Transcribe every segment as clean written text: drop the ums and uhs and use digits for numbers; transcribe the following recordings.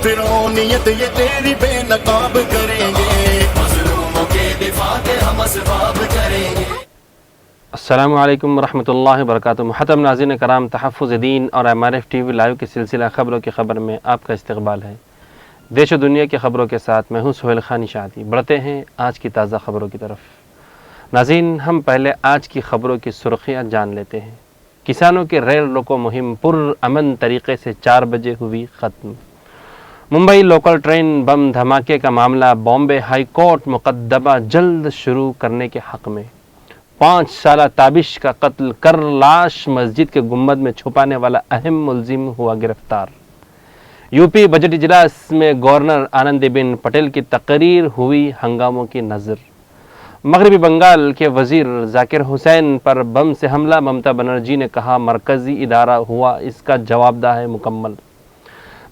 काफिरों नियत ये तेरी बेनकाब करेंगे, मजलूमों के दिफा के हम असबाब करेंगे। अस्सलामु अलैकुम वरहमतुल्लाहि वबरकातुहू। मुहतरम नाज़रीन कराम, तहफ़्फ़ुज़ दीन और MRF TV लाइव के सिलसिला खबरों की खबर में आपका इस्तकबाल है। देश और दुनिया की खबरों के साथ मैं हूँ सुहेल खान निशाती। बढ़ते हैं आज की ताज़ा खबरों की तरफ। नाज़रीन, हम पहले आज की खबरों की सुर्खियाँ जान लेते हैं। किसानों की रेल रोको मुहिम पुरअमन तरीके से 4 बजे हुई ख़त्म। मुंबई लोकल ट्रेन बम धमाके का मामला बॉम्बे हाई कोर्ट मुकदमा जल्द शुरू करने के हक़ में। 5 साला ताबिश का कत्ल कर लाश मस्जिद के गुंबद में छुपाने वाला अहम मुलजिम हुआ गिरफ्तार। यूपी बजट इजलास में गवर्नर आनंदीबेन पटेल की तकरीर हुई हंगामों की नज़र। मगरबी बंगाल के वजीर जाकिर हुसैन पर बम से हमला, ममता बनर्जी ने कहा मरकज़ी इदारा हुआ इसका जवाबदा है मुकम्मल।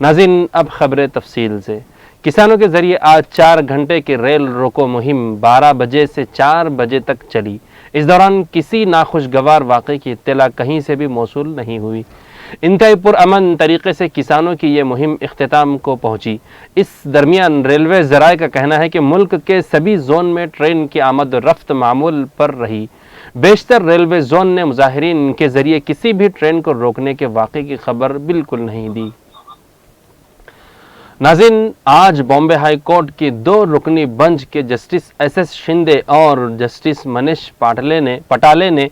नाज़रीन, अब खबरें तफसील से। किसानों के ज़रिए आज 4 घंटे की रेल रोको मुहिम 12 बजे से 4 बजे तक चली। इस दौरान किसी नाखुशगवार वाक़े की इत्तला कहीं से भी मौसूल नहीं हुई। इंतहाई पुरअमन तरीके से किसानों की ये मुहिम इख्तिताम को पहुंची। इस दरमियान रेलवे ज़राए का कहना है कि मुल्क के सभी जोन में ट्रेन की आमद रफ्त मामूल पर रही। बेशतर रेलवे जोन ने मुजाहिरीन के ज़रिए किसी भी ट्रेन को रोकने के वाक़े की खबर बिल्कुल नहीं दी। नाज़रीन, आज बॉम्बे हाई कोर्ट की 2 रुकनी बेंच के जस्टिस SS शिंदे और जस्टिस मनीष पटाले ने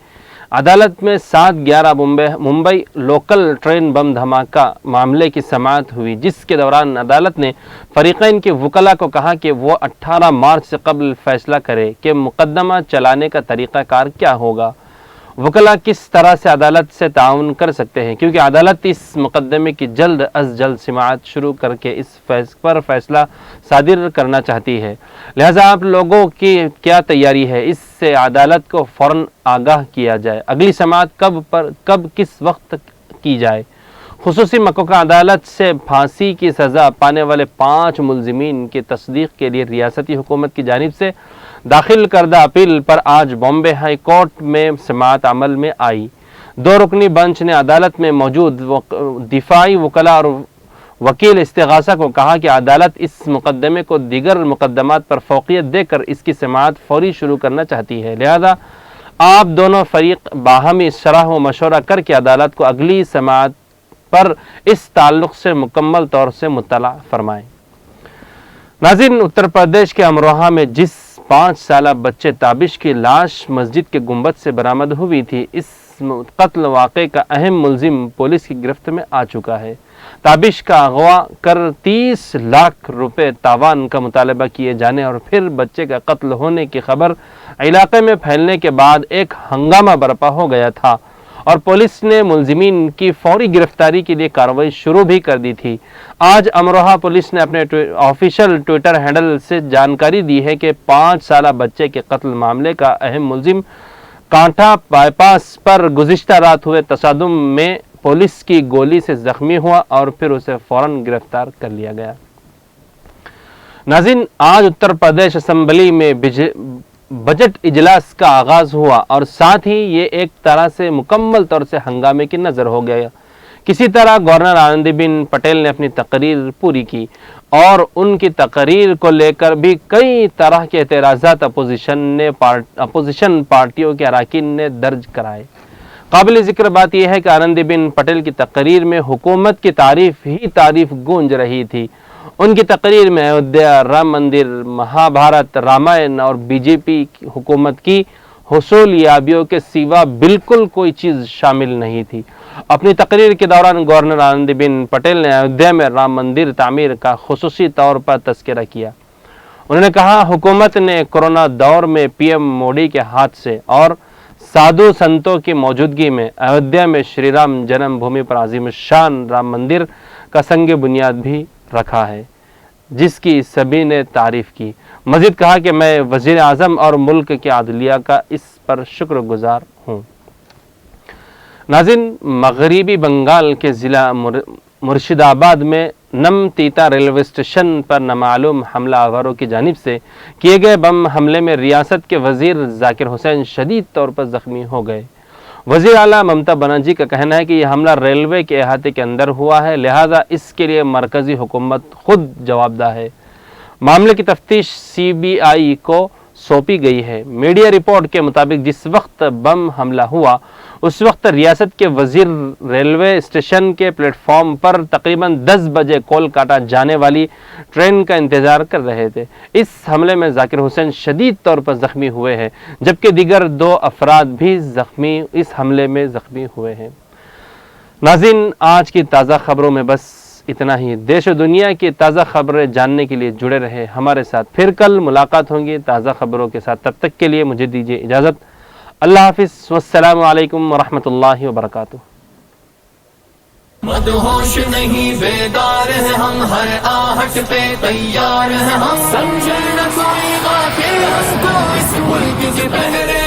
अदालत में 7/11 मुंबई लोकल ट्रेन बम धमाका मामले की समाअत हुई, जिसके दौरान अदालत ने फरीक़ैन के वकला को कहा कि वो 18 मार्च से कबल फैसला करे कि मुकदमा चलाने का तरीक़ाकार क्या होगा। वकला किस तरह से अदालत से ताउन कर सकते हैं, क्योंकि अदालत इस मुकदमे की जल्द अज जल्द समाअत शुरू करके इस पर फैसला सादिर करना चाहती है। लिहाजा आप लोगों की क्या तैयारी है, इससे अदालत को फ़ौरन आगाह किया जाए। अगली समाअत कब किस वक्त की जाए। खुसूसी मकौक़ा अदालत से फांसी की सज़ा पाने वाले 5 मुलजिमीन की तस्दीक के लिए रियासती हुकूमत की जानिब से दाखिल करदा अपील पर आज बॉम्बे हाई कोर्ट में समाअत अमल में आई। 2 रुकनी बेंच ने अदालत में मौजूद दिफाई वकला और वकील इस्तिगासा को कहा कि अदालत इस मुकदमे को दीगर मुकदमात पर फौक़ियत देकर इसकी समाअत फौरी शुरू करना चाहती है। लिहाजा आप दोनों फरीक बाहमी शरह व मशवरा करके अदालत को अगली समाअत पर इस ताल्लुक़ से मुकम्मल तौर से मुत्तला फरमाएं। नाज़रीन, उत्तर प्रदेश के अमरोहा में जिस 5 साला बच्चे ताबिश की लाश मस्जिद के गुंबद से बरामद हुई थी, इस कत्ल वाक़े का अहम मुलजिम पुलिस की गिरफ्त में आ चुका है। ताबिश का अगवा कर 30 लाख रुपए तावान का मुतालबा किए जाने और फिर बच्चे का कत्ल होने की खबर इलाके में फैलने के बाद एक हंगामा बरपा हो गया था और पुलिस ने मुलजिमीन की फौरी गिरफ्तारी के लिए कार्रवाई शुरू भी कर दी थी। आज अमरोहा पुलिस ने अपने ऑफिशियल ट्विटर हैंडल से जानकारी दी है कि 5 साला बच्चे के कत्ल मामले का अहम मुलजिम कांठा बाईपास पर गुज़िश्ता रात हुए तसादुम में पुलिस की गोली से ज़ख्मी हुआ और फिर उसे फ़ौरन गिरफ्तार कर लिया गया। नाज़रीन, आज उत्तर प्रदेश असेंबली में बजट इजलास का आगाज़ हुआ और साथ ही ये एक तरह से मुकम्मल तौर से हंगामे की नज़र हो गया। किसी तरह गवर्नर आनंदीबेन पटेल ने अपनी तकरीर पूरी की और उनकी तकरीर को लेकर भी कई तरह के एतराज़ात अपोजिशन पार्टियों के अरकान ने दर्ज कराए। काबिल ज़िक्र बात यह है कि आनंदीबेन पटेल की तकरीर में हुकूमत की तारीफ़ ही तारीफ़ गूंज रही थी। उनकी तकरीर में अयोध्या, राम मंदिर, महाभारत, रामायण और बीजेपी हुकूमत की हुसूल याबियों के सिवा बिल्कुल कोई चीज़ शामिल नहीं थी। अपनी तकरीर के दौरान गवर्नर आनंदीबेन पटेल ने अयोध्या में राम मंदिर तामीर का खुसूसी तौर पर तज़किरा किया। उन्होंने कहा, हुकूमत ने कोरोना दौर में PM मोदी के हाथ से और साधु संतों की मौजूदगी में अयोध्या में श्री राम जन्मभूमि पर अजीम शान राम मंदिर का संग बुनियाद भी रखा है, जिसकी सभी ने तारीफ़ की। मज़ीद कहा कि मैं वज़ीर आज़म और मुल्क के आदलिया का इस पर शुक्रगुजार हूँ। नाज़रीन, मगरबी बंगाल के ज़िला मुर्शिदाबाद में नमतीता रेलवे स्टेशन पर नामालूम हमला आवारों की जानिब से किए गए बम हमले में रियासत के वज़ीर जाकिर हुसैन शदीद तौर पर ज़ख्मी हो गए। वज़ीर आला ममता बनर्जी का कहना है कि यह हमला रेलवे के अहाते के अंदर हुआ है, लिहाजा इसके लिए मरकज़ी हुकूमत खुद जवाबदेह है। मामले की तफ्तीश CBI को सौंपी गई है। मीडिया रिपोर्ट के मुताबिक जिस वक्त बम हमला हुआ उस वक्त रियासत के वज़ीर रेलवे स्टेशन के प्लेटफॉर्म पर तकरीबन 10 बजे कोलकाता जाने वाली ट्रेन का इंतज़ार कर रहे थे। इस हमले में ज़ाकिर हुसैन शदीद तौर पर ज़ख्मी हुए हैं, जबकि दीगर 2 अफराद भी इस हमले में ज़ख्मी हुए हैं। नाज़रीन, आज की ताज़ा खबरों में बस इतना ही। देश और दुनिया की ताज़ा खबरें जानने के लिए जुड़े रहे हमारे साथ। फिर कल मुलाकात होंगी ताज़ा खबरों के साथ। तब तक के लिए मुझे दीजिए इजाज़त। अल्लाह हाफ़िज़। वस्सलामु अलैकुम वरहमतुल्लाहि वबरकातुहू। मदहोश नहीं बेदार है हम, हर आहट पे तैयार है हम। समझे न कोई वाक़िअ, हंस को इस मुल्क के पहरे